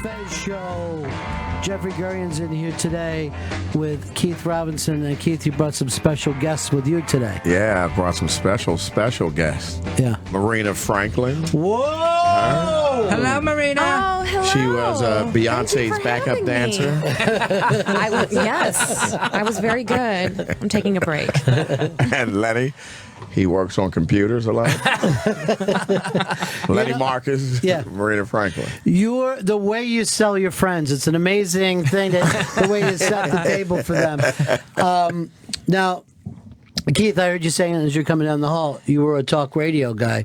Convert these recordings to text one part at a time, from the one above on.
Fez Show. Jeffrey Gurian's in here today with Keith Robinson. And Keith, you brought some special guests with you today. Yeah, I brought some special guests. Yeah. Marina Franklin. Whoa! Hello, Marina. Oh, hello. She was Beyonce's backup dancer. Yes, I was very good. I'm taking a break. And Lenny, he works on computers a lot. Lenny Marcus, yeah. Marina Franklin. You're the way you sell your friends. It's an amazing thing, the way you set the table for them. Now, Keith, I heard you saying as you're coming down the hall, you were a talk radio guy.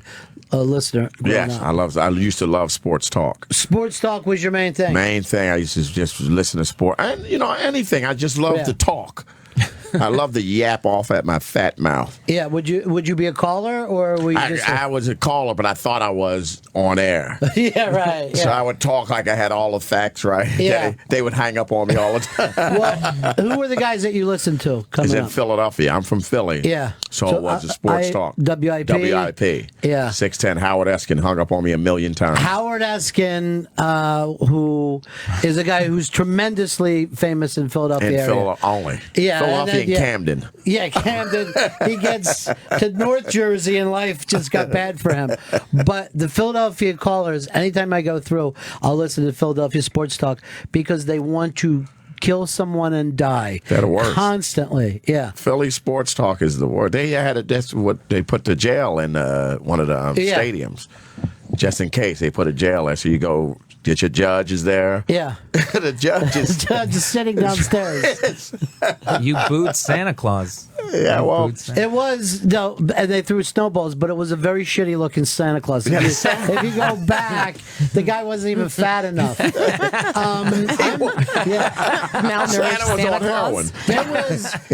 A listener. Yes, I used to love sports talk. Sports talk was your main thing. Main thing. I used to just listen to sport, and anything. I just love to talk. I love to yap off at my fat mouth. Yeah, would you be a caller or were you just I was a caller, but I thought I was on air. Yeah, right. Yeah. So I would talk like I had all the facts right. Yeah. They would hang up on me all the time. Well, who were the guys that you listened to coming It's in up? Philadelphia. I'm from Philly. Yeah. So it was a sports talk. WIP? WIP. Yeah. 610. Howard Eskin hung up on me a million times. Howard Eskin, who is a guy who's tremendously famous in Philadelphia area. Philadelphia only. Yeah, Philadelphia and Camden. Yeah, Camden. He gets to North Jersey and life just got bad for him. But the Philadelphia callers, anytime I go through, I'll listen to Philadelphia Sports Talk because they want to kill someone and die. That works. Constantly, yeah. Philly sports talk is the word. They that's what they put the jail in one of the stadiums. Just in case they put a jail there. So you go, get your judge is there. Yeah. The judge is sitting downstairs. You booed Santa Claus. Yeah, well, it was and they threw snowballs, but it was a very shitty looking Santa Claus. If you go back, the guy wasn't even fat enough. Santa was on heroin.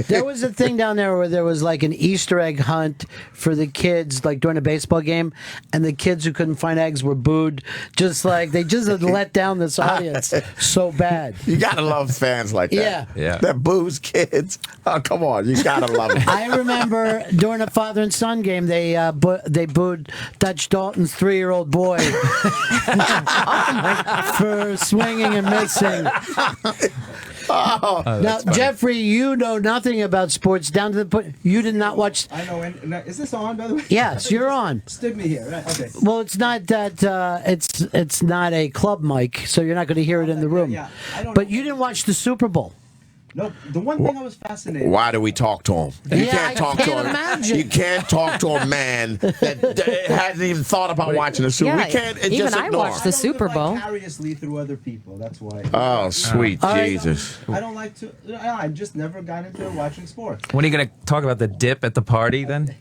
There was a thing down there where there was like an Easter egg hunt for the kids, like during a baseball game, and the kids who couldn't find eggs were booed. Just like they just had let down this audience so bad. You gotta love fans like that. Yeah. That boos kids. Oh, come on, you gotta love them. I remember during a father and son game, they booed Dutch Dalton's 3-year-old boy for swinging and missing. Now, Jeffrey, you know nothing about sports down to the point you did not watch. I know. Is this on, by the way? Yes, you're on. Stood me here. Right? Okay. Well, it's not that. It's not a club mic, so you're not going to hear it in the room. Yeah, but you didn't watch the Super Bowl. No, the one thing I was fascinated. Why do we talk to him? You can't talk to him. Imagine. You can't talk to a man that hasn't even thought about watching the Super Bowl. Yeah, We can't. even just I ignore. watched the Super Bowl. Vicariously through other people. That's why. Oh, sweet Jesus! I don't like to. I just never got into watching sports. When are you going to talk about the dip at the party then?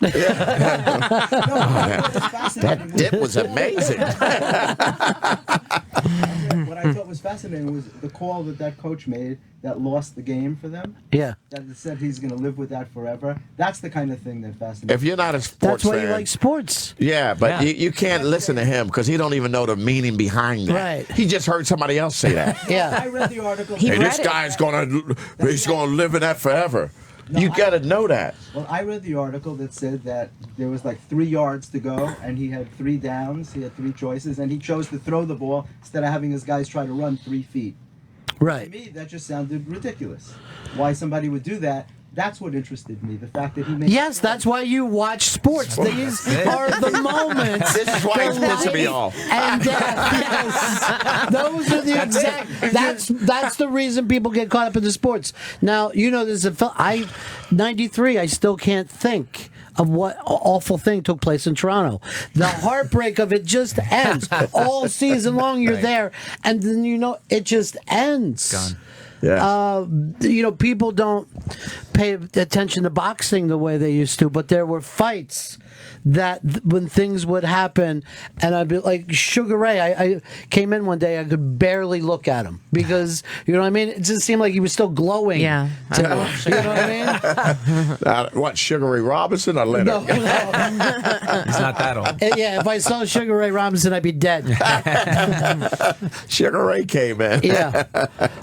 That dip was amazing. What I thought was fascinating was the call that coach made that lost the game for them. Yeah. That said he's going to live with that forever. That's the kind of thing that fascinates If you're not a That's sports why fan, you like sports. yeah, but Yeah. You can't listen to him because he don't even know the meaning behind that. Right. He just heard somebody else say that. Yeah. I read the article. He Hey, read this it. guy's he's gonna live in that forever. No, You got to know that. Well, I read the article that said that there was like 3 yards to go, and he had 3 downs. He had 3 choices, and he chose to throw the ball instead of having his guys try to run 3 feet. To Right. me, that just sounded ridiculous. Why somebody would do that? That's what interested me. The fact that he made. Yes, that's why you watch sports. These are the moments. This is why it's pissing me off. And death. Yes. Those are the exact. That's the reason people get caught up in the sports. Now you know there's a 93. I still can't think of what awful thing took place in Toronto. The heartbreak of it just ends all season long. You're there, and then it just ends. Gone. Yeah. People don't pay attention to boxing the way they used to, but there were fights that when things would happen, and I'd be like Sugar Ray. I came in one day, I could barely look at him because you know what I mean. It just seemed like he was still glowing. Yeah. You know what I mean? What, Sugar Ray Robinson or Leonard? No. He's not that old. Yeah, if I saw Sugar Ray Robinson, I'd be dead. Sugar Ray came in. Yeah,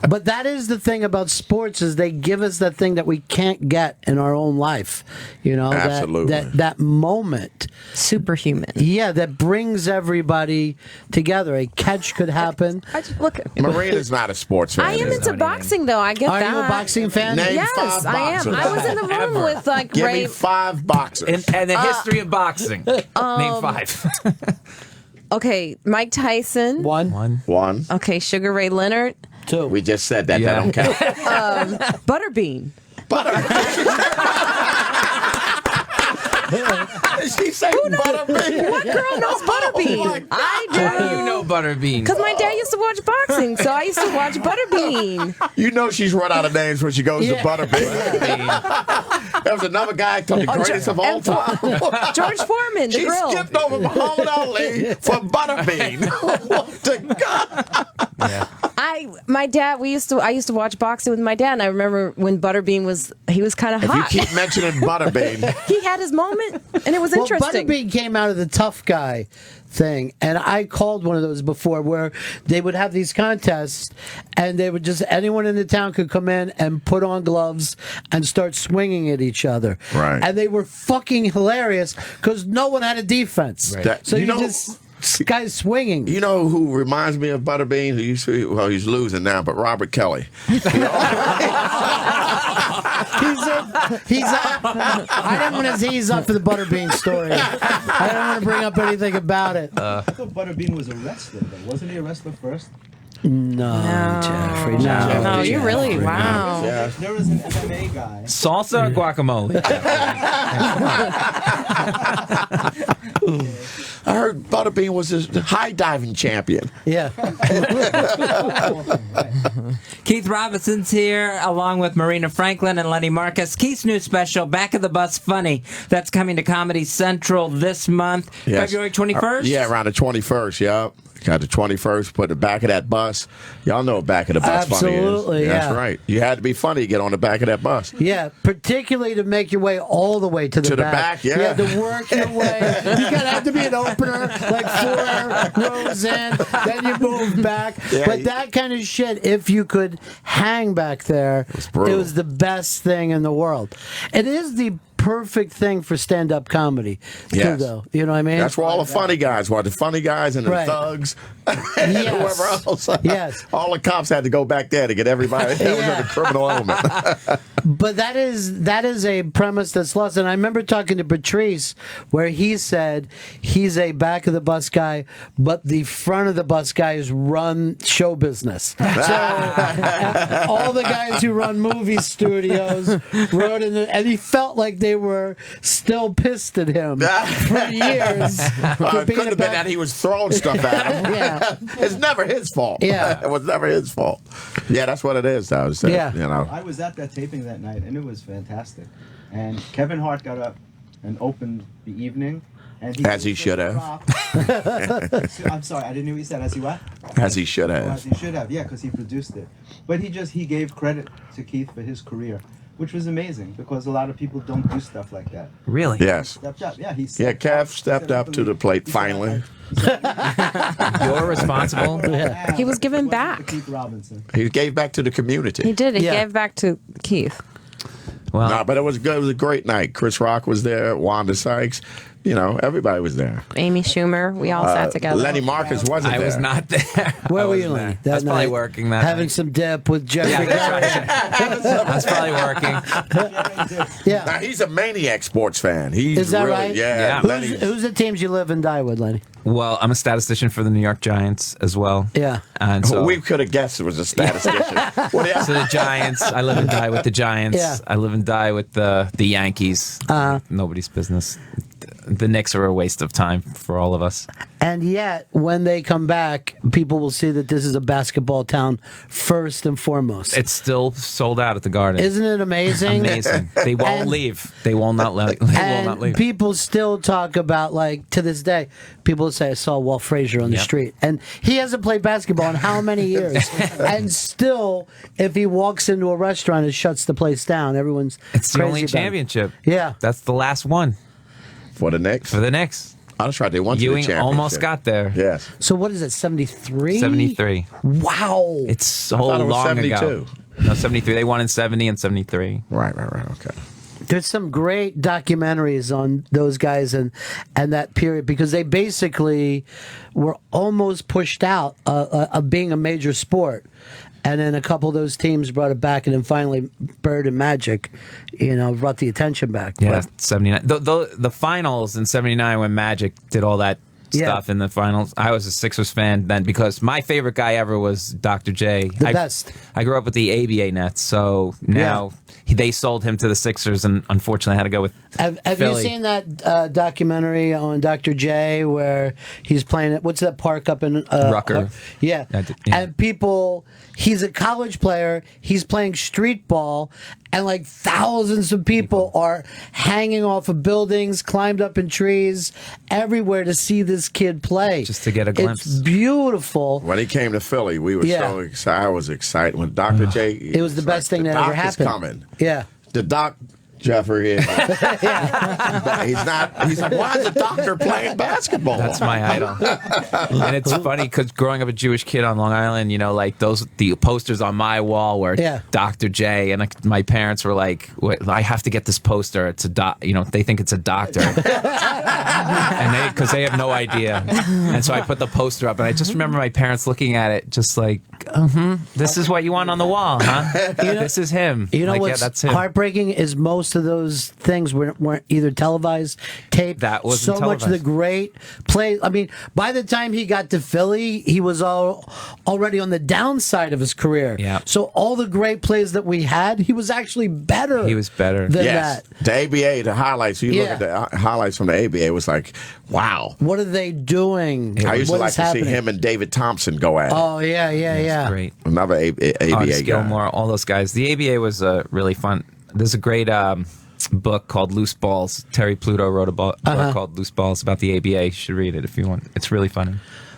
but that is the thing about sports is they give us that thing that we can't get in our own life. Absolutely. That moment. moment. Superhuman. Yeah, that brings everybody together. A catch could happen. Look, Marina's not a sports fan. I am is into she? boxing, though. I get Are that. you a boxing fan? Name Yes, 5 I am. boxers. I was in the room Ever. with like Give Ray. me 5 boxers. And the history of boxing. Name 5. Okay, Mike Tyson. One, 1. Okay, Sugar Ray Leonard. 2. We just said that. Yeah. That don't count. Butterbean. She said Butterbean. What girl knows Butterbean? I do. How do you know Butterbean? Because my dad used to watch boxing, so I used to watch Butterbean. You know she's run out of names when she goes to Butterbean. There was another guy called the greatest of all time. George Foreman, the She grill. skipped over Muhammad Ali for Butterbean. What the God? Yeah. I used to watch boxing with my dad, and I remember when Butterbean was kind of If you hot. keep mentioning Butterbean, He had his moment, and it was Well, interesting. Butterbean came out of the tough guy thing, and I called one of those before, where they would have these contests, and they would just anyone in the town could come in and put on gloves and start swinging at each other. Right. And they were fucking hilarious because no one had a defense. Right. That- So you you know- just guys swinging. you know who reminds me of Butterbean? Who used to, well, he's losing now, but Robert Kelly. He's up. I didn't want to say he's up for the Butterbean story. I don't want to bring up anything about it. I thought Butterbean was a wrestler, though. Wasn't he a wrestler first? No, Jeffrey. No. No, you really, wow. Yeah. There was an MMA guy. Salsa or guacamole? I heard Butterbean was a high diving champion. Yeah. Keith Robinson's here, along with Marina Franklin and Lenny Marcus. Keith's new special, Back of the Bus Funny, that's coming to Comedy Central this month, Yes. February 21st. Yeah, around the 21st, yeah. Got the 21st, put the back of that bus. Y'all know what back of the bus funny is. Absolutely, yeah. That's right. You had to be funny to get on the back of that bus. Yeah, particularly to make your way all the way to the To the back. back, yeah. You have to work your way. You gotta have to be an opener, like 4 rows in, then you move back. Yeah, But that kind of shit, if you could hang back there, brutal. it was the best thing in the world. It is the perfect thing for stand-up comedy, too, Yes. though. You know what I mean? That's where all the funny guys were. The funny guys and the Right. thugs and Yes. whoever else. Yes. All the cops had to go back there to get everybody that was in the criminal element. But that is a premise that's lost. And I remember talking to Patrice where he said he's a back of the bus guy, but the front of the bus guys run show business. So all the guys who run movie studios wrote in and he felt like they were still pissed at him for years. For It being could have a been back- that he was throwing stuff at him. Yeah. It's never his fault. Yeah. It was never his fault. Yeah, that's what it is. I was Yeah. you know. I was at that taping that night, and it was fantastic. And Kevin Hart got up and opened the evening. And As he should have. I'm sorry, I didn't hear what you said. As he what? As he should Oh, have. as he should have, yeah, because he produced it. But he gave credit to Keith for his career, which was amazing because a lot of people don't do stuff like that. Really? Yes. Stepped up, yeah. He Yeah, Kev stepped up to the plate finally. You're responsible. He was giving back. Keith Robinson. He gave back to the community. He did. He Yeah. gave back to Keith. Well, No, but it was good. It was a great night. Chris Rock was there. Wanda Sykes. You know, everybody was there. Amy Schumer. We all sat together. Lenny Marcus wasn't I there. was not there. Where I were you, wasn't Lenny? there. I was probably night? working that Having night. some dip with Jeffrey. Yeah, that's right. I was probably working. Yeah. Now, he's a maniac sports fan. He's Is that really, right? Yeah. Yeah. Lenny's- Who's the teams you live and die with, Lenny? Well, I'm a statistician for the New York Giants as well. Yeah. And so, we could have guessed it was a statistician. What do you- so the Giants, I live and die with the Giants. Yeah. I live and die with the Yankees. Nobody's business. The Knicks are a waste of time for all of us. And yet, when they come back, people will see that this is a basketball town first and foremost. It's still sold out at the Garden. Isn't it amazing? Amazing. They won't And- leave. They will not let. They will And not leave. people still talk about, like, to this day, people say, I saw Walt Frazier on the Yep. street. And he hasn't played basketball in how many years? And still, if he walks into a restaurant and shuts the place down, everyone's It's the crazy only about it. championship. Yeah. That's the last one For the Knicks? for the Knicks. I was right. They won to the Ewing championship. almost got there. Yes. So what is it, 73? 73. Wow. It's so thought it was long 72. ago. No, 73. They won in 70 and 73. Right. Okay. There's some great documentaries on those guys and that period because they basically were almost pushed out of being a major sport. And then a couple of those teams brought it back, and then finally Bird and Magic, brought the attention back. Yeah, 79. The finals in 79 when Magic did all that stuff in the finals. I was a Sixers fan then because my favorite guy ever was Dr. J. The best. I grew up with the ABA Nets, so now they sold him to the Sixers, and unfortunately I had to go with Have Philly. you seen that documentary on Dr. J where he's playing at, what's that park up in Rucker. Yeah. And people, he's a college player, he's playing street ball, and like thousands of people are hanging off of buildings, climbed up in trees, everywhere to see this kid play. Just to get a glimpse. It's beautiful. When he came to Philly, we were so excited. I was excited when Dr. J. It was the best thing that ever happened. Coming. Yeah. The doc. Jeffrey is. He's not. He's like, why is the doctor playing basketball? That's my idol. And it's funny because growing up a Jewish kid on Long Island, like the posters on my wall were Dr. J, and my parents were like, I have to get this poster. It's a they think it's a doctor, and because they have no idea. And so I put the poster up, and I just remember my parents looking at it, just like, this is what you want on the wall, huh? This is him. What's that's him. heartbreaking is most of those things weren't either televised, taped. That wasn't so televised. much of the great play. I mean, by the time he got to Philly, he was already on the downside of his career. Yeah. So all the great plays that we had, he was actually better. He was better than yes. that. The ABA, the highlights. You look at the highlights from the ABA. It was like, wow. What are they doing? I used to What like is to happening? see him and David Thompson go at it. Oh yeah. Great. Another ABA guy. Gilmore, all those guys. The ABA was really fun. There's a great book called Loose Balls. Terry Pluto wrote a book called Loose Balls about the ABA. You should read it if you want. It's really funny.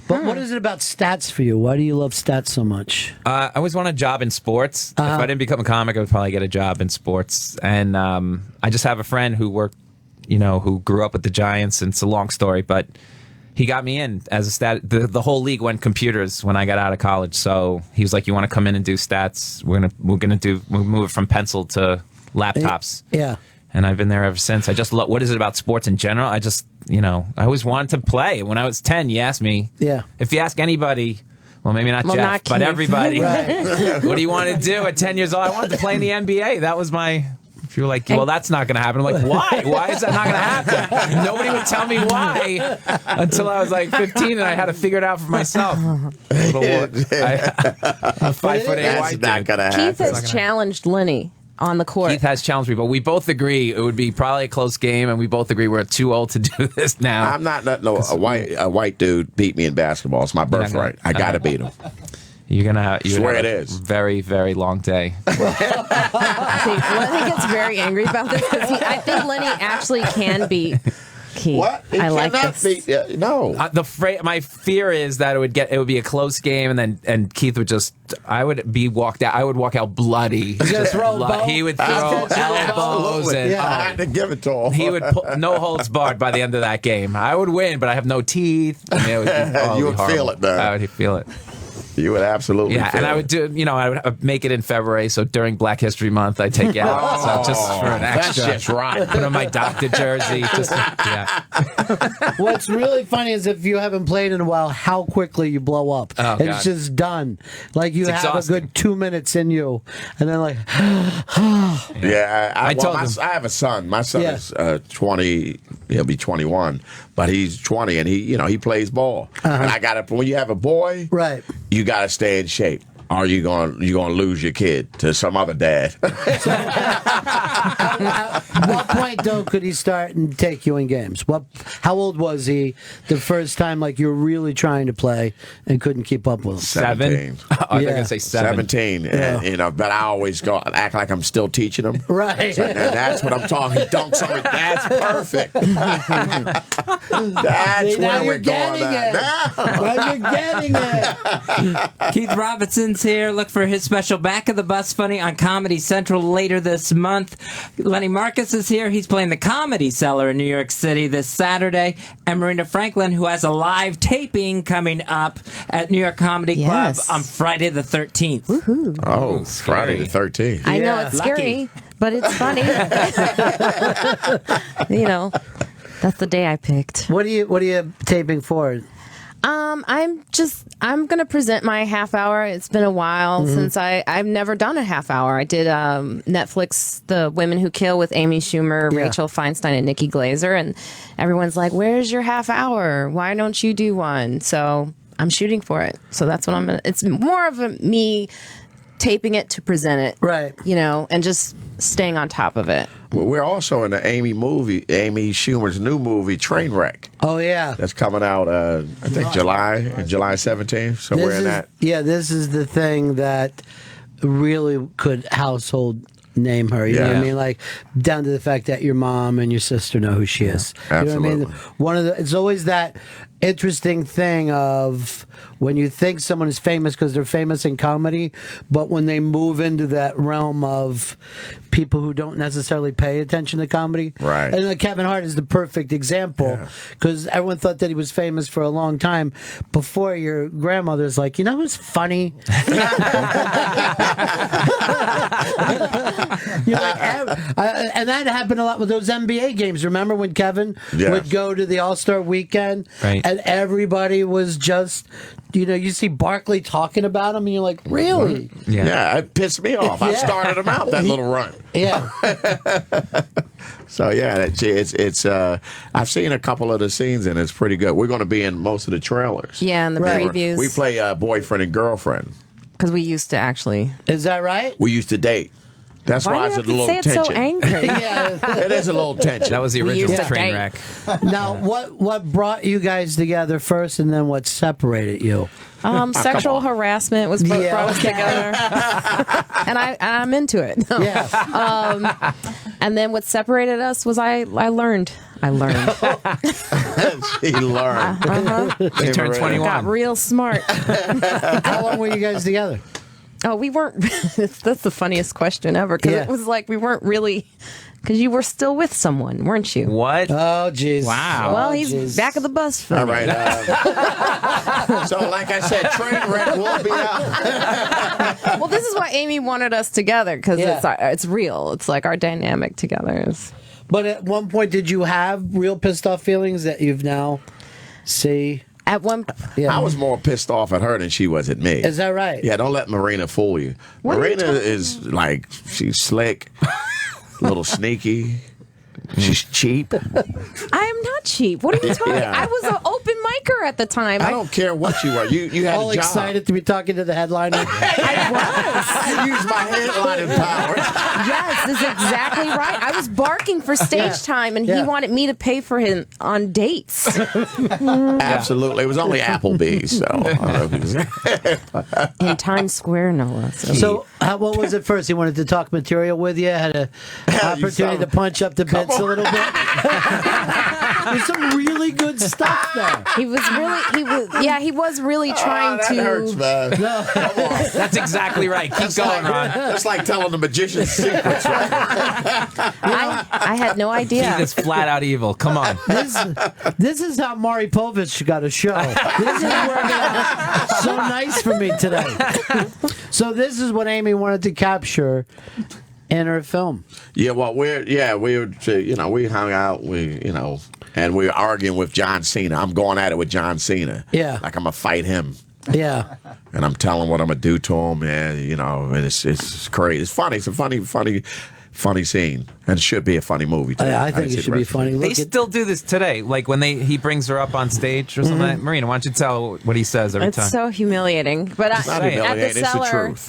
But what is it about stats for you? Why do you love stats so much? I always want a job in sports. If I didn't become a comic, I would probably get a job in sports. And I just have a friend who worked, who grew up with the Giants, and it's a long story, but he got me in as a stat. The whole league went computers when I got out of college. So he was like, "You want to come in and do stats? We'll move it from pencil to laptops." Yeah. And I've been there ever since. I just love, what is it about sports in general? I just, I always wanted to play. When I was 10, you asked me. Yeah. If you ask anybody, well, maybe not Jeff, not but Keith. everybody, what do you want to do at 10 years old? I wanted to play in the NBA. That was my... If you were like, well, that's not going to happen. I'm like, why? Why is that not going to happen? Nobody would tell me why until I was like 15 and I had to figure it out for myself. I'm a 5'8" white dude. Not gonna Keith happen. has challenged Lenny on the court. Keith has challenged me, but we both agree it would be probably a close game, and we both agree we're too old to do this now. I'm not letting a white dude beat me in basketball. It's my birthright. I got to beat him. You're gonna have. Swear it is. Very, very long day. Lenny gets very angry about this because I think Lenny actually can beat Keith. What? He I like cannot this. beat- no. My fear is that it would be a close game, and Keith would just. I would walk out bloody. He would throw elbows and I had to give it to him. he would no holds barred by the end of that game. I would win, but I have no teeth. And it would be, You would feel it, though. I would feel it. You would absolutely. Yeah, feel and I it. would do. I would make it in February. So during Black History Month, I take you out. So just for an extra. That's just right. Put on my doctor jersey. What's really funny is if you haven't played in a while, how quickly you blow up. Oh, it's God. just done. Like you It's have exhausting. a good 2 minutes in you, and then like, Yeah, I told him. I have a son. My son Yeah. is 20. He'll be 21, but he's 20, and he plays ball. And I got to. When you have a boy, right. you got to stay in shape. Are you going to lose your kid to some other dad? At what point though could he start and take you in games? How old was he the first time like you were really trying to play and couldn't keep up with him? 7. I was Yeah. going to say 7. 17, and, but I always act like I'm still teaching him. Right. And that's what I'm talking. He dunks on me. That's perfect. That's See, now where you're we're going getting at. it. Now you're getting it. Keith Robinson's is here. Look for his special Back of the Bus Funny on Comedy Central later this month. Lenny Marcus is here. He's playing the Comedy Cellar in New York City this Saturday. And Marina Franklin, who has a live taping coming up at New York Comedy Club on Friday the 13th. Woohoo. Oh, Friday the 13th. I know it's scary, but it's funny. You know, that's the day I picked. What are you taping for? I'm gonna present my half hour. It's been a while since I've never done a half hour. I did Netflix The Women Who Kill with Amy Schumer, Rachel Feinstein, and Nikki Glazer, and everyone's like, "Where's your half hour? Why don't you do one?" So I'm shooting for it. So that's what I'm gonna. It's more of me taping it to present it, right? You know, and just staying on top of it. Well, we're also in the Amy Schumer's new movie, Trainwreck. Oh yeah, that's coming out. I think July 17th. So we're in that. Yeah, this is the thing that really could household name her. You know what I mean? Like down to the fact that your mom and your sister know who she is. Absolutely. You know what I mean? It's always that interesting thing of when you think someone is famous because they're famous in comedy, but when they move into that realm of people who don't necessarily pay attention to comedy. Right. And Kevin Hart is the perfect example because everyone thought that he was famous for a long time before your grandmother's like, you know who's funny? You're like, and that happened a lot with those NBA games. Remember when Kevin would go to the All-Star weekend and everybody was just, you know, you see Barkley talking about him and you're like, really? Yeah, it pissed me off. I started him out that little run. Yeah. So yeah, it's I've seen a couple of the scenes and it's pretty good. We're going to be in most of the trailers. Yeah, and the previews. We play boyfriend and girlfriend. Because we used to actually. Is that right? We used to date. That's why it's a little say tension. It's so angry. It is a little tension. That was the original train wreck. Now, what brought you guys together first, and then what separated you? Sexual harassment was what brought us together, and I'm into it. No. Yeah. And then what separated us was I learned. She learned. She turned 21. Got real smart. How long were you guys together? Oh, we weren't. That's the funniest question ever because it was like we weren't really. Because you were still with someone, weren't you? What? Oh, jeez. Wow. Well, he's back of the bus for All me. right. So, like I said, Trainwreck will be out. Well, this is why Amy wanted us together because it's real. It's like our dynamic together is. But at one point, did you have real pissed off feelings that you've now see? At one, I was more pissed off at her than she was at me. Is that right? Yeah, don't let Marina fool you. Marina is like, she's slick, a little sneaky. She's cheap. I am not cheap. What are you talking? I was an open micer at the time. I don't care what you are. You had all a job. excited to be talking to the headliner. I used my headlining powers. Yes, this is exactly right. I was barking for stage time, and he wanted me to pay for him on dates. Absolutely. It was only Applebee's. So. In Times Square, no less. So, what was it first? He wanted to talk material with you? Had an opportunity to punch up the bits a little bit? There's some really good stuff there. He was really trying that to. hurts, man. No. That's exactly right. Keep going, Ron. That's like telling the magician's secrets, right? I had no idea. He is flat out evil. Come on. This is how Maury Povich got a show. This is working out so nice for me today. So this is what Amy wanted to capture in her film. Yeah, well, we hung out, and we were arguing with John Cena. I'm going at it with John Cena. Yeah. Like I'm going to fight him. Yeah. And I'm telling what I'm going to do to him, and, and it's crazy. It's funny. It's a funny scene. And it should be a funny movie, too. I think it should be funny. They still do this today. Like when he brings her up on stage or something. Marina, why don't you tell what he says every time? It's so humiliating. But It's not humiliating, at the it's the Cellar, truth.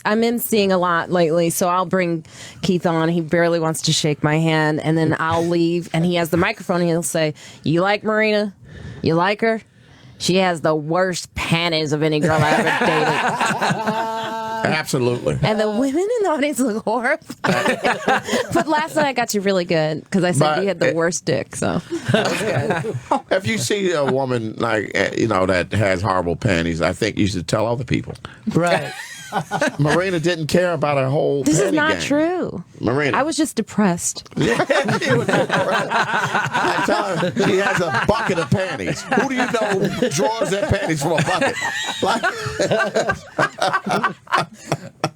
I'm emceeing a lot lately, so I'll bring Keith on. He barely wants to shake my hand, and then I'll leave, and he has the microphone, and he'll say, "You like Marina? You like her? She has the worst panties of any girl I ever dated." Absolutely. And the women in the audience look horrified. But last night I got you really good because I said you had the worst dick, so that was good. If you see a woman that has horrible panties, I think you should tell other people. Right. Marina didn't care about her whole. This is penny not game. true. Marina. I was just depressed. I tell her she has a bucket of panties. Who do you know draws their panties from a bucket?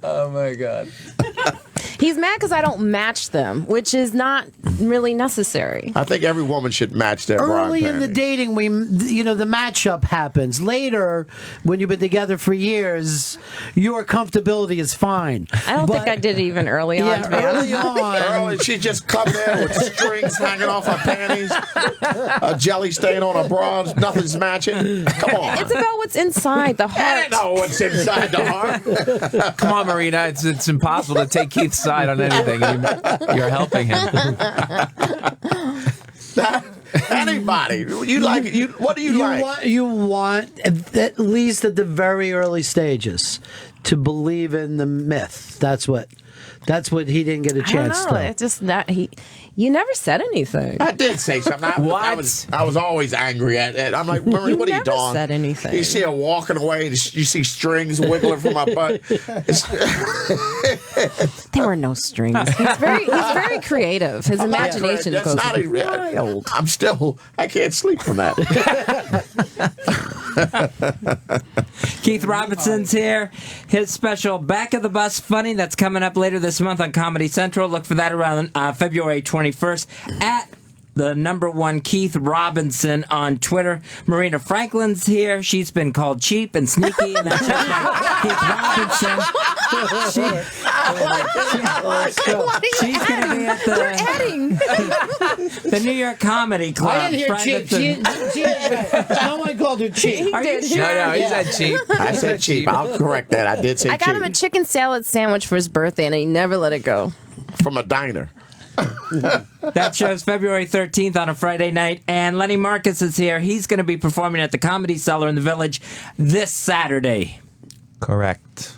Oh my God. He's mad because I don't match them, which is not really necessary. I think every woman should match their Early bra in the panties. dating, the matchup happens. Later, when you've been together for years, your comfortability is fine. I don't think I did it even early on. To be early honest. on. Early, she just come in with strings hanging off her panties, a jelly stain on her bra, nothing's matching. Come on. It's about what's inside the I heart. don't know what's inside the heart. Come on, Marina. It's impossible to take Keith's side on anything. You're helping him. Anybody. You like it. What do you like? You want, at least at the very early stages, to believe in the myth. That's what he didn't get a I don't chance know. to. It's just that you never said anything. I did say something. I was always angry at it. I'm like, Marie, what are you never doing? said anything. You see her walking away, and you see strings wiggling from my butt. There were no strings. He's very creative. His imagination That's goes not wild. I can't sleep from that. Keith Robinson's here. His special Back of the Bus Funny that's coming up later this month on Comedy Central. Look for that around February 21st at the #1 Keith Robinson on Twitter. Marina Franklin's here. She's been called cheap and sneaky, and that's just like Keith Robinson. She's going to be at the New York Comedy Club. I didn't hear cheap. Someone called her cheap. He did. No, he said cheap. I said cheap. I'll correct that. I did say I cheap. got him a chicken salad sandwich for his birthday, and he never let it go. From a diner. That show's February 13th on a Friday night, and Lenny Marcus is here. He's going to be performing at the Comedy Cellar in the Village this Saturday. Correct.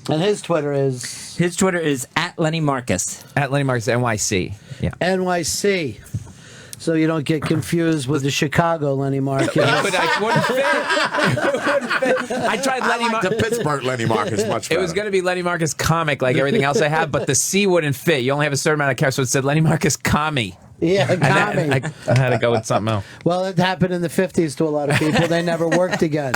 And his Twitter is at Lenny Marcus. At Lenny Marcus NYC. Yeah. NYC. So you don't get confused with the Chicago Lenny Marcus. I wouldn't fit. I tried Lenny The Pittsburgh Lenny Marcus much better. It was going to be Lenny Marcus comic like everything else I have, but the C wouldn't fit. You only have a certain amount of characters, so it said Lenny Marcus commie. Yeah, And comedy. I had to go with something else. Well, it happened in the 50s to a lot of people. They never worked again.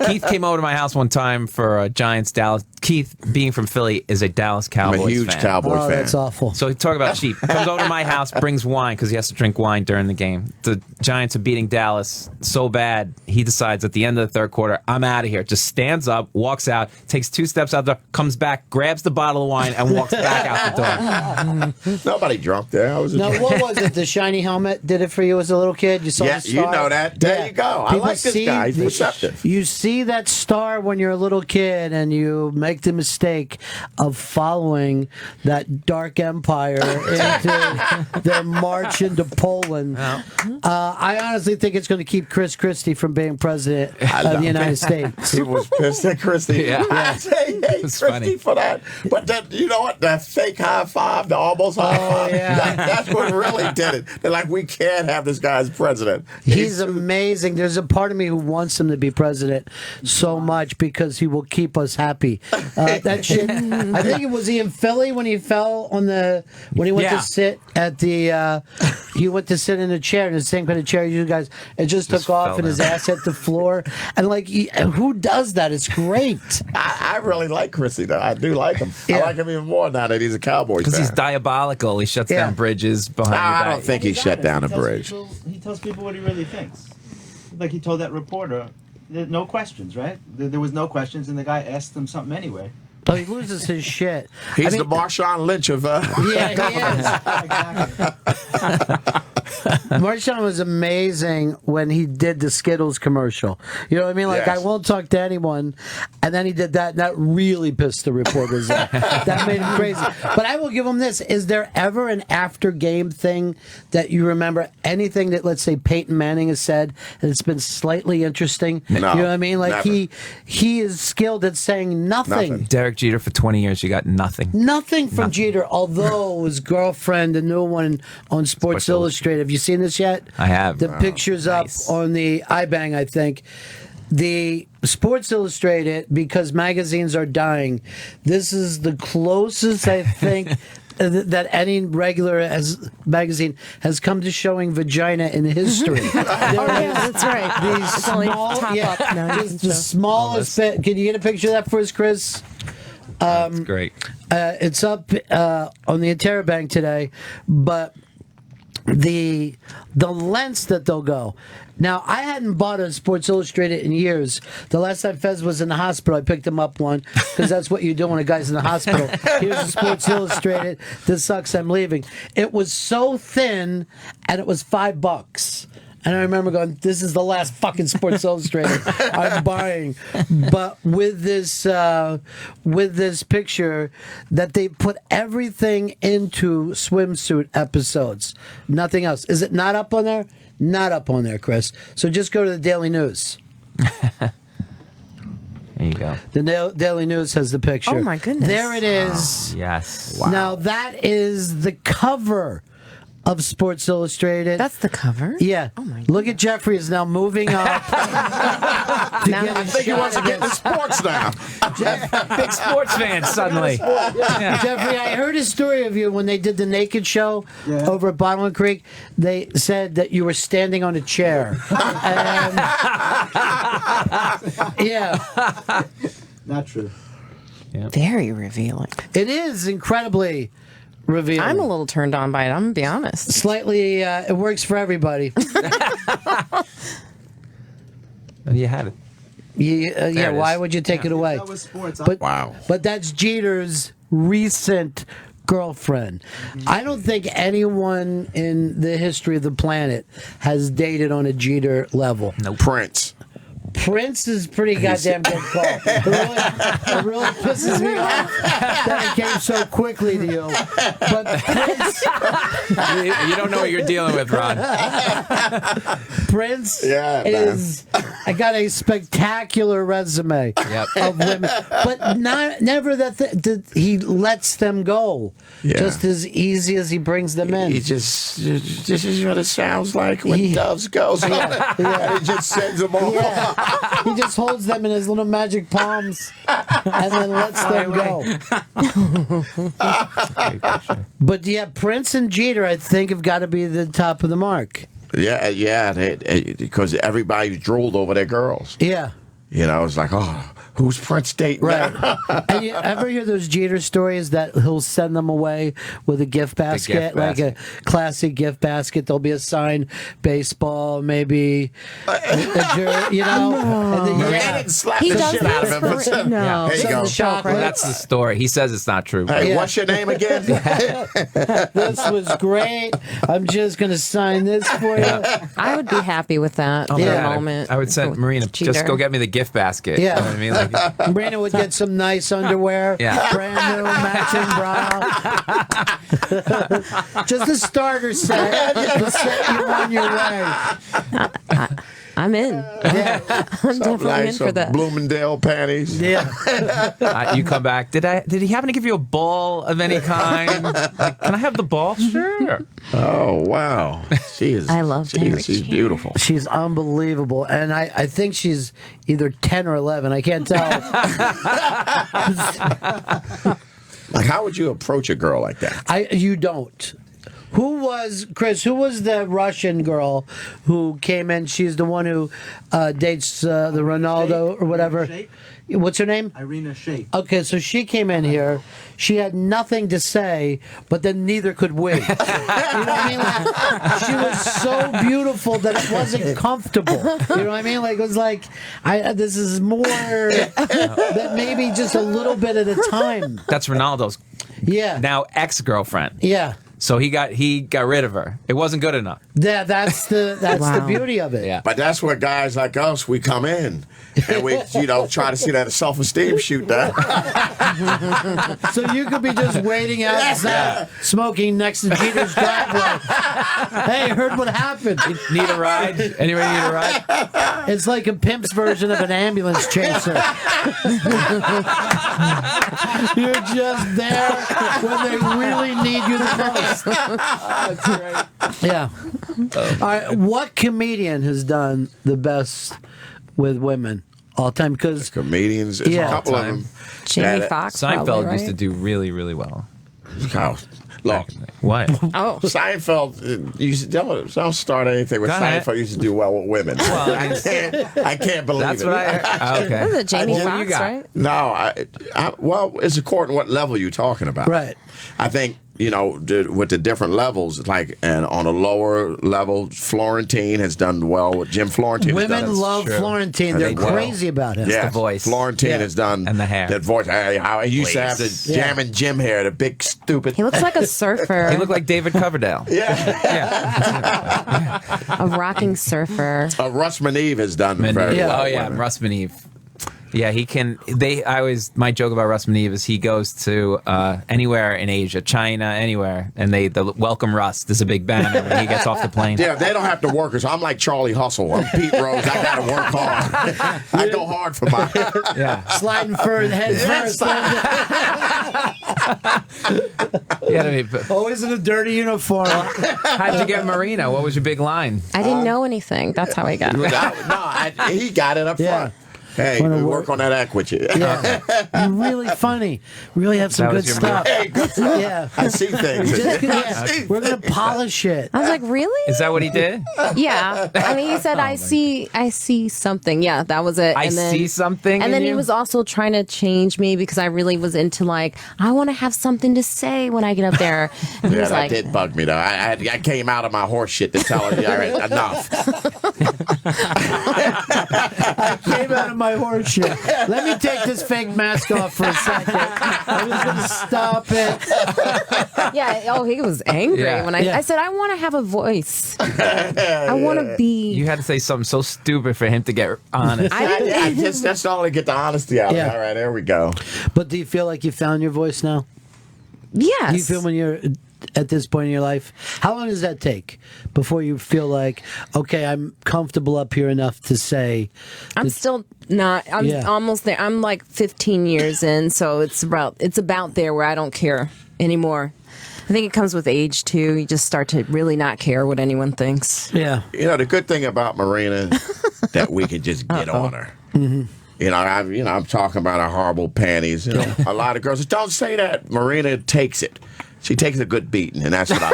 Keith came over to my house one time for Giants Dallas. Keith, being from Philly, is a Dallas I'm Cowboys a huge fan. Cowboy Oh, fan. that's awful. So he talk about cheap. Comes over to my house, brings wine because he has to drink wine during the game. The Giants are beating Dallas so bad, he decides at the end of the third quarter, I'm out of here. Just stands up, walks out, takes 2 steps out the door, comes back, grabs the bottle of wine, and walks back out the door. Nobody drunk there. I was Now, what was it? The shiny helmet did it for you as a little kid? You saw Yeah, the star? you know that. There you go. I People like this see guy. He's the- receptive. You see that star when you're a little kid and you make the mistake of following that dark empire into their march into Poland. I honestly think it's going to keep Chris Christie from being president of the United States. He was pissed at Christie. Yeah. I hate It's Christie funny. for that. But that, you know what? That fake high five, the almost high five, yeah. that's what really did it. They're like, we can't have this guy as president. He's amazing. There's a part of me who wants him to be president so much because he will keep us happy. That shit. I think it was he in Philly when he fell on when he went to sit at the he went to sit in a chair in the same kind of chair you guys. It just took off fell and his down. ass hit the floor. And like, who does that? It's great. I really like Christie, though. I do like him. Yeah. I like him even more now that he's a Cowboys Because fan. he's diabolical. He shuts Yeah. down bridges behind your I back. don't think he shut down a bridge. He tells people what he really thinks. Like he told that reporter, no questions, right? There was no questions, and the guy asked him something anyway. Oh, he loses his shit. He's the Marshawn Lynch of. Yeah, he is. Exactly. Marshawn was amazing when he did the Skittles commercial. You know what I mean? Like, Yes. I won't talk to anyone. And then he did that, and that really pissed the reporters off. That made him crazy. But I will give him this. Is there ever an after-game thing that you remember? Anything that, let's say, Peyton Manning has said, and it's been slightly interesting? No, You know what I mean? Like, never. he is skilled at saying nothing. Derek Jeter for 20 years, you got nothing. Nothing from Jeter, although his girlfriend, the new one on Sports Illustrated. Have you seen this yet? I have. The picture's up Nice. on the iBang, I think. the Sports Illustrated, because magazines are dying, this is the closest I think that any regular magazine has come to showing vagina in history. That's right. These It's only small, top up now. just the smallest bit. Can you get a picture of that for us, Chris? That's great. It's up on the Interbank today, but the lengths that they'll go. Now, I hadn't bought a Sports Illustrated in years. The last time Fez was in the hospital, I picked him up one, because that's what you do when a guy's in the hospital. Here's a Sports Illustrated. This sucks, I'm leaving. It was so thin, and it was $5. And I remember going, this is the last fucking Sports Illustrated I'm buying. But with this picture, that they put everything into swimsuit episodes. Nothing else. Is it not up on there? Not up on there, Chris. So just go to the Daily News. There you go. The Daily News has the picture. Oh, my goodness. There it is. Yes. Now, that is the cover of Sports Illustrated. That's the cover? Yeah. Oh my Look at Jeffrey is now moving up. I think he wants to get into sports now. Big sports fan suddenly. Yeah. Jeffrey, I heard a story of you when they did the Naked Show over at Bottomland Creek. They said that you were standing on a chair. And, yeah. Not true. Very revealing. It is incredibly revealing. I'm a little turned on by it, I'm going to be honest. Slightly, it works for everybody. You had it. Yeah, it why is. would you take it away? That was sports. But, Wow. But that's Jeter's recent girlfriend. I don't think anyone in the history of the planet has dated on a Jeter level. No. Prince. Prince is pretty goddamn good call. It really pisses me off that it came so quickly to you. But Prince, You don't know what you're dealing with, Ron. Prince man. I got a spectacular resume of women, but never that he lets them go just as easy as he brings them in. He just, this is what it sounds like when doves goes on it. And he just sends them all. He just holds them in his little magic palms and then lets them go. But yeah, Prince and Jeter, I think, have got to be the top of the mark. Yeah, because everybody drooled over their girls. Yeah. You know, it's like, oh, who's Prince dating? Right. now? And you ever hear those Jeter stories that he'll send them away with a gift basket, like a classic gift basket? There'll be a signed baseball, maybe, you know? And then, Marina didn't slap He the does shit out of him. this for- no. There you go. chocolate. That's the story. He says it's not true. Hey, Yeah. what's your name again? This was great. I'm just going to sign this for you. I would be happy with that for Yeah. a moment. I would send with Marina, Jeter. just go get me the gift basket. Yeah. You know what I mean? Like, Marina would get some nice underwear, Yeah. brand new matching bra. Just a starter set to set you on your way. I'm in. Yeah. I'm definitely in for that. Bloomingdale panties. Yeah. you come back. Did he happen to give you a ball of any kind? Like, can I have the ball? Sure. Oh, wow. She is. I love Derek She's Jeter. beautiful. She's unbelievable. And I think she's either 10 or 11. I can't tell. Like, how would you approach a girl like that? You don't. Chris, who was the Russian girl who came in? She's the one who dates the Ronaldo or whatever. Shape? What's her name? Irina Shayk. Okay, so she came in here. She had nothing to say, but then neither could we. You know what I mean? Like, she was so beautiful that it wasn't comfortable. You know what I mean? Like, it was like, this is more that maybe just a little bit at a time. That's Ronaldo's Yeah. now ex-girlfriend. Yeah. So he got rid of her. It wasn't good enough. Yeah, that's the Wow. beauty of it. Yeah. But that's where guys like us, we come in and we, try to see that self-esteem shoot down. So you could be just waiting outside, smoking next to Jeter's driveway. Hey, heard what happened? Need a ride? Anybody need a ride? It's like a pimp's version of an ambulance chaser. You're just there when they really need you the most. That's great. Yeah. All right. What comedian has done the best with women all the time because comedians. There's a couple of them. Jamie Foxx. Seinfeld probably, right? used to do really, really well. Look, What? Oh, Seinfeld. You don't start anything with Go ahead. Seinfeld. Used to do well with women. I can't believe That's it. what I heard. Oh, okay. was it Jamie What do you Foxx, got? right? No, well, it's according to what level you're talking about. Right. I think, with the different levels, and on a lower level, Florentine has done well with Jim Florentine. women love True. Florentine. And They're they will. crazy about him. Yeah, the voice. Florentine has done And the hair. that voice. I used to have the jamming Jim hair, the big stupid. he looks like a surfer. He looked like David Coverdale. a rocking surfer. Russ Maneve has done very Maneve. well. Oh with yeah, women. Russ Maneve. Yeah, he can. My joke about Russ Maneve is he goes to anywhere in Asia, China, anywhere, and they welcome Russ. There's a big banner when he gets off the plane. Yeah, they don't have to work. So I'm like Charlie Hustle. I'm Pete Rose. I got to work hard. I go hard for my. Yeah, Sliding fur head first. Always in a dirty uniform. How'd you get Marina? What was your big line? I didn't know anything. That's how I got it. He got it up front. Hey, Wanna work on that equity. Yeah. You're really funny. Really have some That good was your stuff. Hey, good stuff. Yeah. I see things. We're going to polish it. I was like, really? Is that what he did? Yeah. I mean, he said, I see something. Yeah, that was it. I see something And then in he you? was also trying to change me because I really was into I want to have something to say when I get up there. And he Yeah, was that like, did bug me though. I came out of my horse shit to tell her, all right, enough. I came out of my horse shit. Let me take this fake mask off for a second. I'm just going to stop it. yeah. Oh, he was angry Yeah. when I said, I want to have a voice. I want to be. You had to say something so stupid for him to get honest. I didn't. That's all to get the honesty out. Yeah. All right, there we go. But do you feel like you found your voice now? Yes. Do you feel when you're at this point in your life? How long does that take before you feel like, okay, I'm comfortable up here enough to say? I'm still not. I'm almost there. I'm like 15 years in, so it's about there where I don't care anymore. I think it comes with age too. You just start to really not care what anyone thinks. Yeah. The good thing about Marina that we can just get on her. Mm-hmm. I'm talking about her horrible panties. A lot of girls don't say that. Marina takes it. She takes a good beating, and that's what I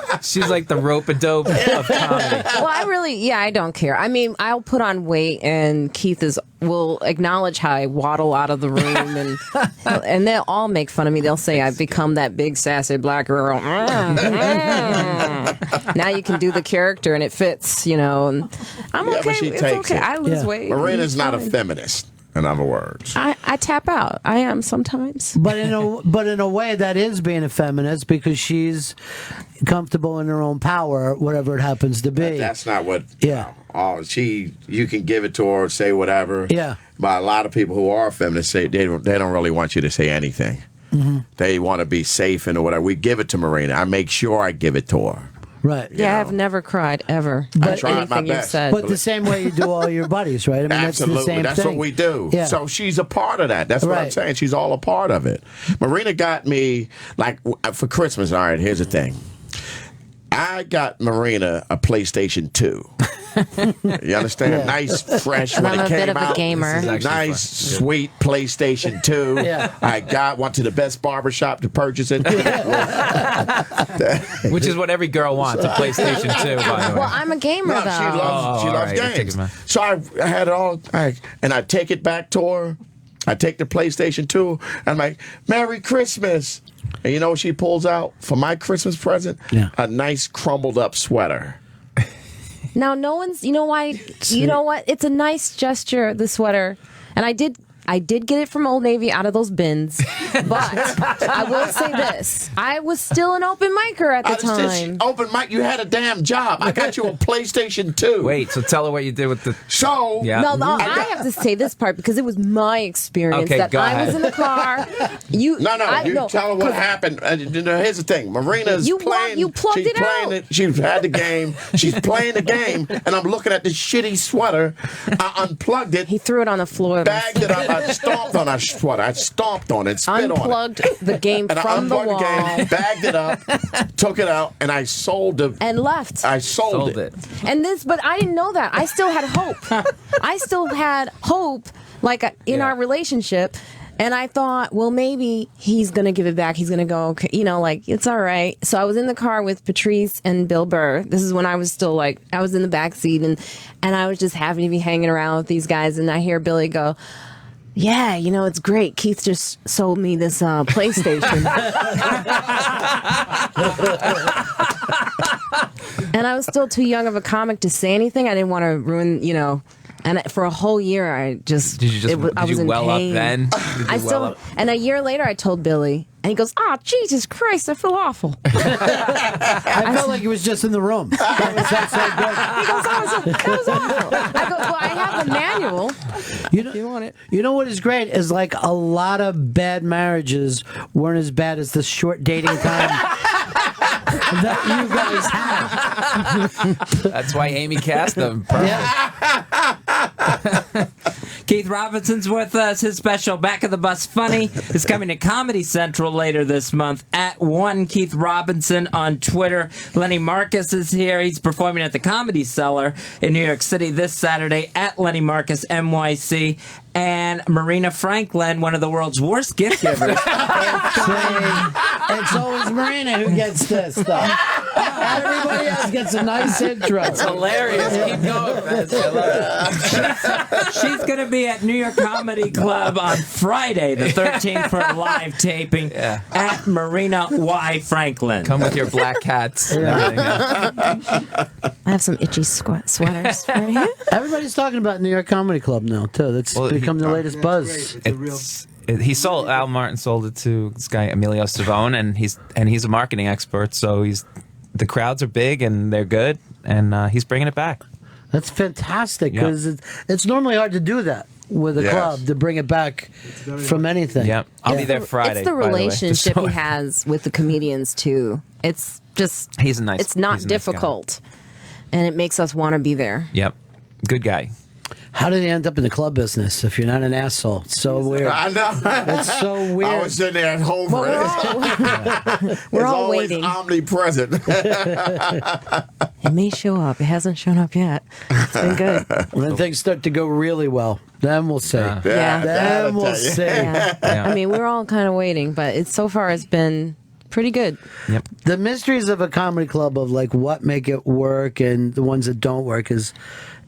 like. She's like the rope-a-dope of comedy. Well, I don't care. I mean, I'll put on weight, and Keith will acknowledge how I waddle out of the room, and they'll all make fun of me. They'll say I've become that big sassy black girl. Now you can do the character, and it fits, And I'm okay. but she It's takes okay. it. I lose weight. Marina's not a Fine. feminist, in other words. I tap out. I am sometimes. But in a way, that is being a feminist because she's comfortable in her own power, whatever it happens to be. That's not what. Yeah. You can give it to her, say whatever. Yeah. But a lot of people who are feminists say they don't really want you to say anything. Mm-hmm. They want to be safe and whatever. We give it to Marina. I make sure I give it to her. Right. Yeah, I've never cried ever. I But tried my anything you've best. said. But the same way you do all your buddies, right? I mean, Absolutely. that's the same That's thing. what we do. Yeah. So she's a part of that. That's what I'm Right. saying. She's all a part of it. Marina got me, for Christmas. All right, here's the thing. I got Marina a PlayStation 2. You understand? Yeah. Nice, fresh when I'm it a came bit of a out. gamer. This is actually Nice, fun. sweet PlayStation 2. Yeah. Went to the best barbershop to purchase it. Which is what every girl wants, a PlayStation 2, by the way. Well, I'm a gamer, No, though. she loves all right. games. Take it, man. So I had it all, and I take it back to her. I take the PlayStation 2, and I'm like, Merry Christmas. And you know what she pulls out for my Christmas present? Yeah. A nice crumbled up sweater. Now, no one's. You know why? You know what? It's a nice gesture, the sweater, and I did get it from Old Navy out of those bins. But I will say this: I was still an open micer at the time. Open mic, you had a damn job. I got you a PlayStation 2. Wait, so tell her what you did with the... So, Yeah. No, I have to say this part because it was my experience Okay, that go I ahead. was in the car. You tell her what happened. Here's the thing. Marina's You playing. plugged she's it playing out. it. She's had the game. She's playing the game, and I'm looking at this shitty sweater. I unplugged it. He threw it on the floor. Bagged it up. I stomped on our sweater. I stomped on it, spit Unplugged on it. the game And I from the unplugged wall the game, bagged it up, took it out, and I sold it. and left. I sold it. And but I didn't know that. I still had hope. I still had hope, like in our relationship. And I thought, well, maybe he's going to give it back. He's going to go, okay, like, it's all right. So I was in the car with Patrice and Bill Burr. This is when I was still, like, I was in the back seat, and I was just happy to be hanging around with these guys. And I hear Billy go, yeah, it's great. Keith just sold me this PlayStation. And I was still too young of a comic to say anything. I didn't want to ruin, And for a whole year, I just Did you I was in well pain. up then? And a year later, I told Billy, and he goes, "Oh, Jesus Christ, I feel awful." I felt like he was just in the room. That was so good. He goes, "That was awful." I go, "Well, I have the manual. You want it?" You know what is great is like a lot of bad marriages weren't as bad as the short dating time that you guys had. That's why Amy cast them. Keith Robinson's with us. His special Back of the Bus Funny is coming to Comedy Central later this month at 1 Keith Robinson on Twitter. Lenny Marcus is here. He's performing at the Comedy Cellar in New York City this Saturday at Lenny Marcus NYC. And Marina Franklin, one of the world's worst gift givers. It's always Marina who gets this stuff. Everybody else gets a nice intro. It's hilarious. Keep going, man. She's going to be at New York Comedy Club on Friday, the 13th, for a live taping at Marina Y. Franklin. Come with your black hats. And everything else. I have some itchy sweaters for you. Everybody's talking about New York Comedy Club now, too. That's become the latest buzz. He sold Al Martin sold it to this guy Emilio Savone, and he's a marketing expert. So the crowds are big and they're good, and he's bringing it back. That's fantastic because it's normally hard to do that with a club to bring it back from anything. Yeah, I'll be there Friday. It's the relationship he has with the comedians too. It's just he's a nice. It's not difficult, and it makes us want to be there. Yep, good guy. How did he end up in the club business if you're not an asshole? It's so weird. I know. It's so weird. I was sitting there at home. We're all always waiting. Omnipresent. It may show up. It hasn't shown up yet. It's been good. When things start to go really well, then we'll see. Then we'll see. Yeah. I mean, we're all kind of waiting, but so far it's been pretty good. Yep. The mysteries of a comedy club of like what make it work and the ones that don't work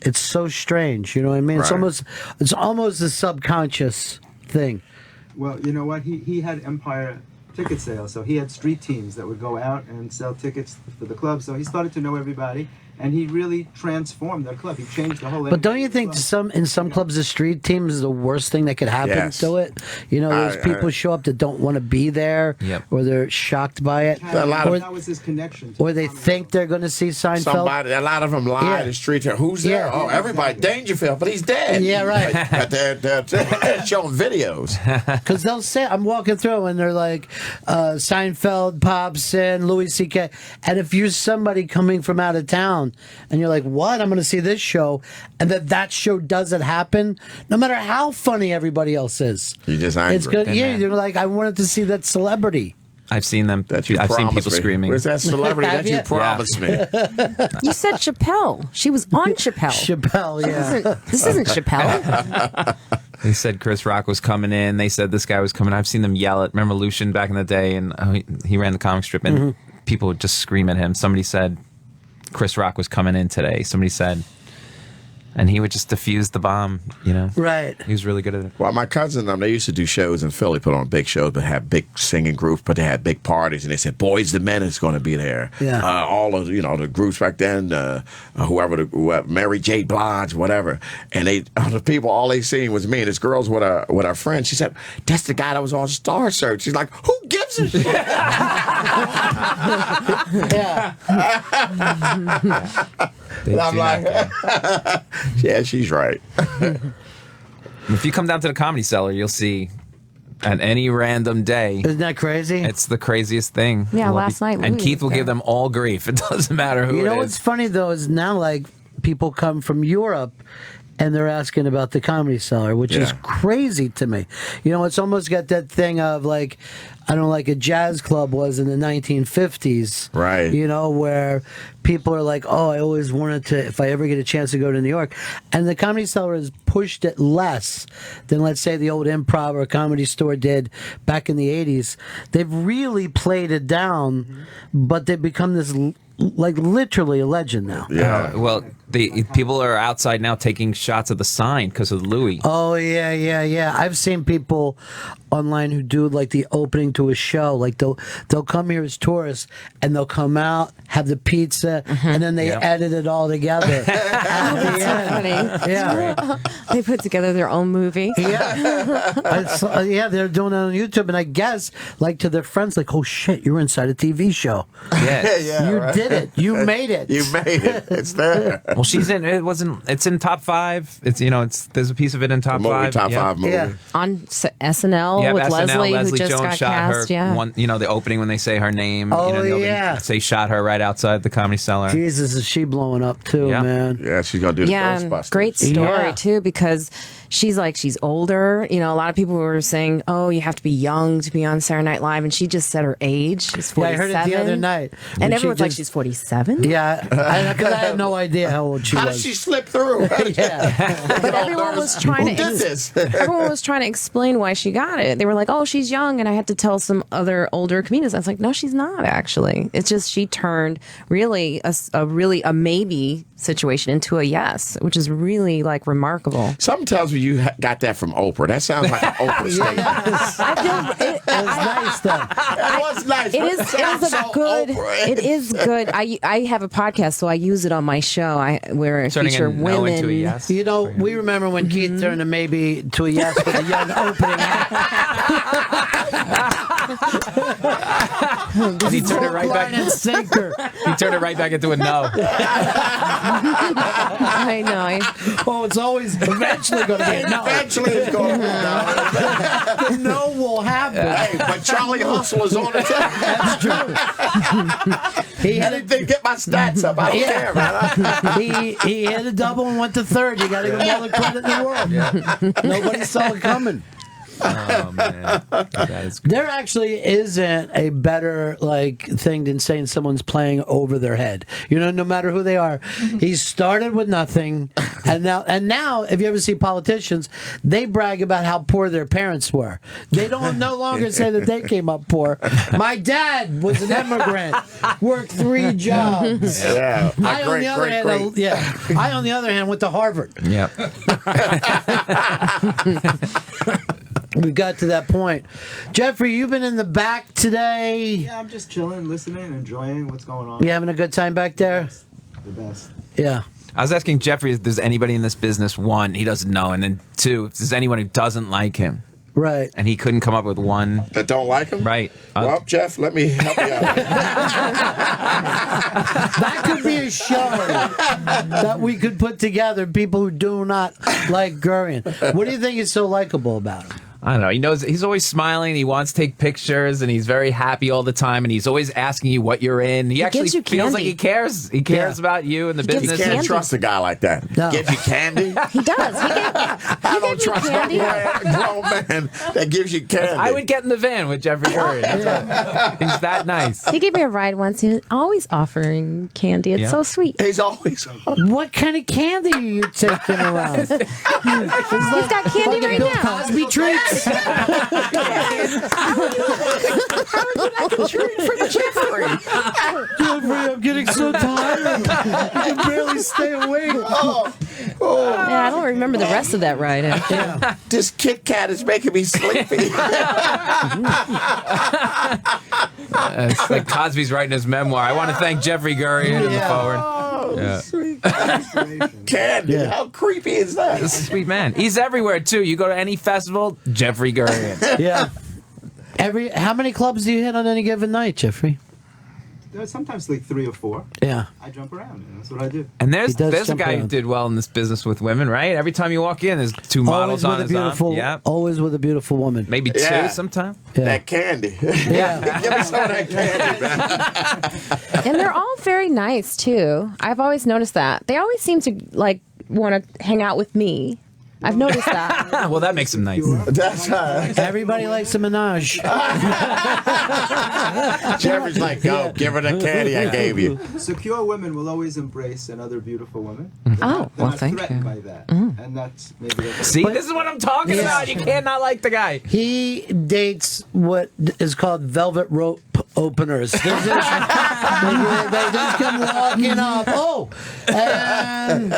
it's so strange. You know what I mean? Right. It's almost a subconscious thing. Well, you know what? He had Empire ticket sales, so he had street teams that would go out and sell tickets for the club. So he started to know everybody, and he really transformed that club. He changed the whole. But don't you think in some clubs the street team is the worst thing that could happen to it? You know, those people show up that don't want to be there, or they're shocked by it. That was his connection. Or they think they're going to see Seinfeld. A lot of them lie in the street. Who's there? Yeah. Oh, everybody. Dangerfield, but he's dead. Yeah, right. But they're showing videos. Because they'll say, I'm walking through and they're like, Seinfeld pops in, Louis C.K. And if you're somebody coming from out of town and you're like, what? I'm going to see this show. And that show doesn't happen, no matter how funny everybody else is. You just angry. It's good. Yeah, you're like, I wanted to see that celebrity. I've seen them. I've seen people screaming. Where's that celebrity that you promised me? You said Chappelle. She was on Chappelle. Chappelle, yeah. This isn't Chappelle. They said Chris Rock was coming in. They said this guy was coming. I've seen them yell at. Remember Lucian back in the day, and he ran the comic strip, and people would just scream at him. Somebody said Chris Rock was coming in today. Somebody said, and he would just defuse the bomb. You know, right? He was really good at it. Well, my cousin, they used to do shows in Philly, put on big shows, but have big singing groups, but they had big parties, and they said Boys the Men is going to be there. Yeah, all of the groups back then, whoever, Mary J. Blige, whatever, and the people, all they seen was me and this girl's with our friend. She said, "That's the guy that was on Star Search." She's like, "Who gives a shit?" Yeah. I'm like, yeah, she's right. If you come down to the Comedy Cellar, you'll see at any random day. Isn't that crazy? It's the craziest thing. Yeah, last night. And Keith will give them all grief. It doesn't matter who it is. You know what's funny, though, is now, like, people come from Europe and they're asking about the Comedy Cellar, which is crazy to me. You know, it's almost got that thing of like, I don't know, like a jazz club was in the 1950s. Right. You know, where people are like, oh, I always wanted to, if I ever get a chance to go to New York. And the Comedy Cellar has pushed it less than, let's say, the old Improv or Comedy Store did back in the 80s. They've really played it down, but they've become this, like, literally a legend now. Yeah. Well, the people are outside now taking shots of the sign because of Louis. Oh, yeah. I've seen people online who do like the opening to a show. Like they'll come here as tourists and they'll come out, have the pizza, and then they edit it all together. That's so funny. Yeah. They put together their own movie. Yeah, they're doing it on YouTube, and I guess like to their friends, like, oh shit, you're inside a TV show. Yes. You did it. You made it. You made it. It's there. Well, she's in. It's in top 5. It's there's a piece of it in top 5. Top 5 movie. Yeah. On SNL Yeah, with SNL, Leslie, who just Jones got shot cast. her one. You know, the opening when they say her name. Oh, you know, yeah. They shot her right outside the Comedy Cellar. Jesus, is she blowing up too, Yeah. man? Yeah, she's gonna do the Yeah, Ghostbusters. great story Yeah. too, because she's older. You know, a lot of people were saying, "Oh, you have to be young to be on Saturday Night Live," and she just said her age. She's 47. Yeah, I heard it the other night. and When everyone's she like, just- "She's 47." Yeah, because I had no idea how old she How was. did she slip through? Yeah. But everyone was trying Who to did this? everyone was trying to explain why she got it. They were like, "Oh, she's young," and I had to tell some other older comedians. I was like, "No, she's not. Actually, it's just she turned really a maybe situation into a yes, which is really remarkable." Something tells me you got that from Oprah. That sounds like an Oprah statement. I feel It was nice though. That was nice. It but is. It sounds is a so good. Oprah. It is good. I have a podcast, so I use it on my show. Where I Turning feature a no women. into a yes. You know, we remember when Keith turned a maybe to a yes with a young opening. And he turned it right Line and back. sinker. He turned it right back into a no. I know. Oh, it's always eventually going to be a no. Eventually it's going to be The no will happen. Hey, but Charlie Hustle is on it. That's true. He I hit didn't get my stats up. I don't care, man. he hit a double and went to third. You got to give him all the credit in the world. Nobody saw it coming. Oh man, that is great. There actually isn't a better thing than saying someone's playing over their head. You know, no matter who they are. He started with nothing, and now, if you ever see politicians, they brag about how poor their parents were. They don't no longer say that they came up poor. My dad was an immigrant, worked 3 jobs. Yeah. I, on the other hand, I, on the other hand, went to Harvard. Yeah. We got to that point. Jeffrey, you've been in the back today. Yeah, I'm just chilling, listening, enjoying what's going on. You having a good time back there? The best. Yeah. I was asking Jeffrey if there's anybody in this business, 1, he doesn't know, and then 2, if there's anyone who doesn't like him. Right. And he couldn't come up with one. That don't like him? Right. Well, Jeff, let me help you out. That could be a show that we could put together, people who do not like Gurian. What do you think is so likable about him? I don't know. He knows he's always smiling. He wants to take pictures, and he's very happy all the time. And he's always asking you what you're in. He actually gives you feels like candy. he cares. He cares about you and the gives You business. can't Candy. trust a guy like that. No. Give you candy? He does. I don't trust a candy. grown man that gives you candy. I would get in the van with Jeffrey Curry. He's that nice. He gave me a ride once. He was always offering candy. It's Yeah. so sweet. He's always. What kind of candy are you taking around? He's got candy like a right Bill now. Cosby treats. Jeffrey, I'm getting so tired. I can barely stay awake. Yeah, I don't remember the rest of that ride. This Kit Kat is making me sleepy. It's like Cosby's writing his memoir. I want to thank Jeffrey Curry in the forward. Yeah. Sweet. Inspiration. Candy. Yeah. How creepy is that? This is a sweet man. He's everywhere too. You go to any festival, Jeffrey Gurian. Yeah. How many clubs do you hit on any given night, Jeffrey? there's sometimes like 3 or 4. Yeah. I jump around. That's what I do. And He does there's a jump guy who around. did well in this business with women, right? Every time you walk in, there's 2 models Always on with a his arm. beautiful, Yeah, always with a beautiful woman. maybe 2 Yeah. sometime. Yeah. That candy. Yeah. Give me some of that candy, man. And they're all very nice too. I've always noticed that. They always seem to like want to hang out with me. I've noticed that. Well, that makes him nice. That's Everybody likes a menage. Jeffrey's like, go, give her the candy I gave you. Secure women will always embrace another beautiful woman. Oh, They're well, not thank threatened you. by that. And that's maybe that's See, this is what I'm talking about. You can't not like the guy. He dates what is called velvet rope openers. They just come walking up. Oh, and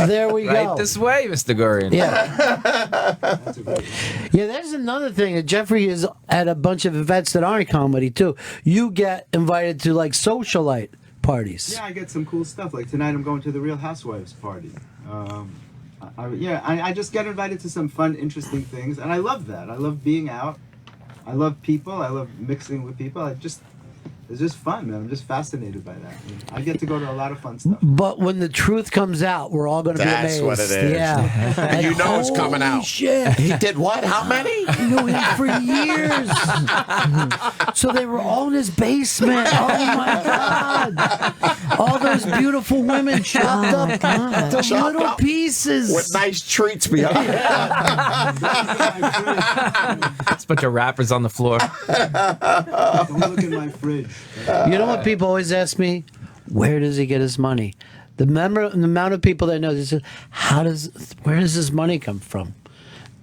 there we Right go. this way, Mr. Gurian. Yeah, that's a great one. yeah. There's another thing that Jeffrey is at a bunch of events that aren't comedy too. You get invited to like socialite parties. Yeah, I get some cool stuff. Like tonight, I'm going to the Real Housewives party. I just get invited to some fun, interesting things, and I love that. I love being out. I love people. I love mixing with people. It's just fun, man. I'm just fascinated by that. I get to go to a lot of fun stuff. But when the truth comes out, we're all going to be That's amazed. what it is. Yeah, And you know it's coming holy out. Shit. He did what? How many? I knew him for years. So they were all in his basement. Oh my God. All those beautiful women chopped up to Chopped little up pieces. With nice treats behind. It's a bunch of rappers on the floor. Don't look in my fridge. You know what people always ask me? Where does he get his money? The amount of people that know this, where does his money come from?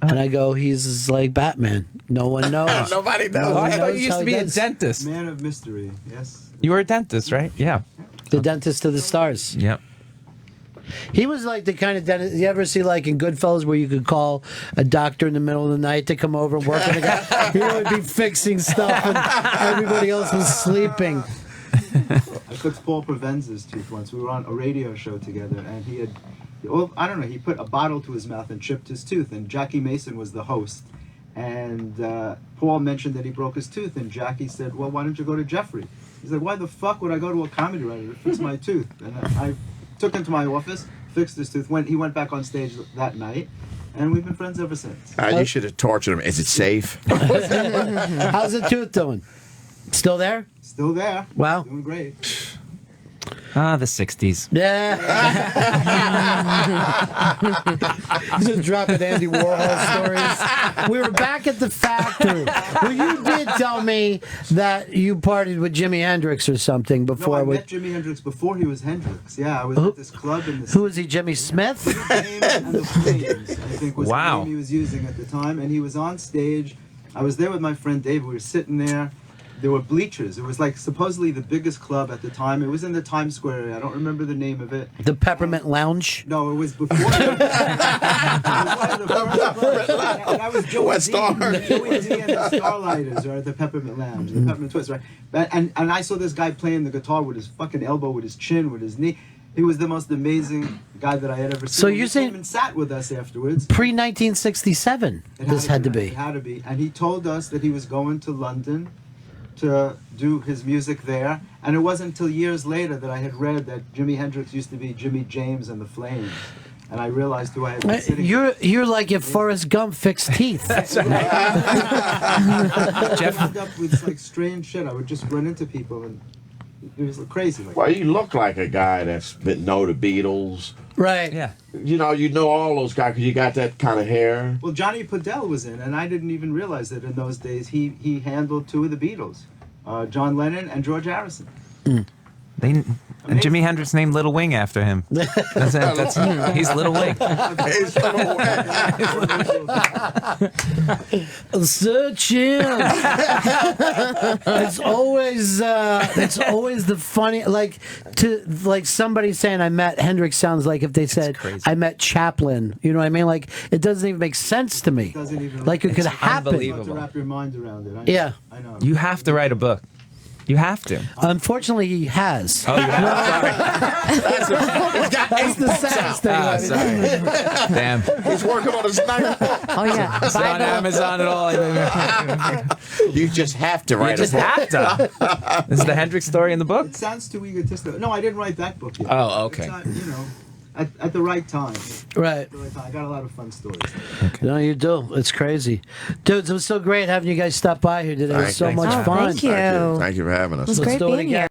And I go, he's like Batman. No one knows. Nobody knows. Oh, I thought you knows used how to he be a does. dentist. Man of mystery. Yes. You were a dentist, right? Yeah. The dentist to the stars. Yep. He was like the kind of dentist you ever see like in Goodfellas where you could call a doctor in the middle of the night to come over and work on the guy. He would be fixing stuff and everybody else was sleeping. I fixed Paul Provenza's tooth once. We were on a radio show together, and he had, well, I don't know, he put a bottle to his mouth and chipped his tooth, and Jackie Mason was the host. And Paul mentioned that he broke his tooth, and Jackie said, well, why don't you go to Jeffrey? He's like, why the fuck would I go to a comedy writer to fix my tooth? And I took him to my office, fixed his tooth, he went back on stage that night, and we've been friends ever since. You should have tortured him. Is it safe? How's the tooth doing? Still there? Still there. Wow. Doing great. Ah, the 60s. Yeah. Just dropping Andy Warhol stories. We were back at the factory. Well, you did tell me that you partied with Jimi Hendrix or something No, before. I met Jimi Hendrix before he was Hendrix. Yeah, I was at this club in the Who is he, Jimmy Smith? James and the Flames, I think was Wow. the name he was using at the time, and he was on stage. I was there with my friend Dave. We were sitting there. There were bleachers. It was like supposedly the biggest club at the time. It was in the Times Square area. I don't remember the name of it. The Peppermint Lounge? No, it was before. It was one of the first clubs. And I was Joey West D. Star. Joey D and the Starlighters are at the Peppermint Lounge, the Peppermint Twist, right? And I saw this guy playing the guitar with his fucking elbow, with his chin, with his knee. He was the most amazing guy that I had ever seen. So And you're he saying- came and sat with us afterwards. Pre-1967, this had to be. It had to be. And he told us that he was going to London to do his music there. And it wasn't until years later that I had read that Jimi Hendrix used to be Jimmy James and the Flames. And I realized who I had been sitting You're like if Forrest Gump fixed teeth. I wound up with like strange shit. I would just run into people and it was crazy. Like, Well, you look like a guy that's been know the Beatles. Right. Yeah. You know all those guys because you got that kind of hair. well, Johnny Podell was in, and I didn't even realize that in those days he handled two of the Beatles, John Lennon and George Harrison. And Jimi Hendrix named Little Wing after him. He's Little Wing. It's a little wet. Searching. It's always the funny like somebody saying I met Hendrix sounds like if they said crazy. I met Chaplin. You know what I mean? Like it doesn't even make sense to me. It doesn't even Like it could It's happen. You have to unbelievable. wrap your mind around it. Yeah. I know. You have to write a book. You have to. Unfortunately, he has. Oh, you have? That's the saddest thing. Ah, sorry. Damn. He's working on his ninth book. Oh yeah. It's on Amazon at all. You just have to You write just a book. have to. This is the Hendrix story in the book? It sounds too egotistical. No, I didn't write that book yet. Oh, okay. It's not, at the right time. Right. At the right time. I got a lot of fun stories. No, you do. It's crazy. Dudes, it was so great having you guys stop by here today. It was so Thanks. much Oh, fun. thank you. Thank you for having us. It was Let's great do it being again. here.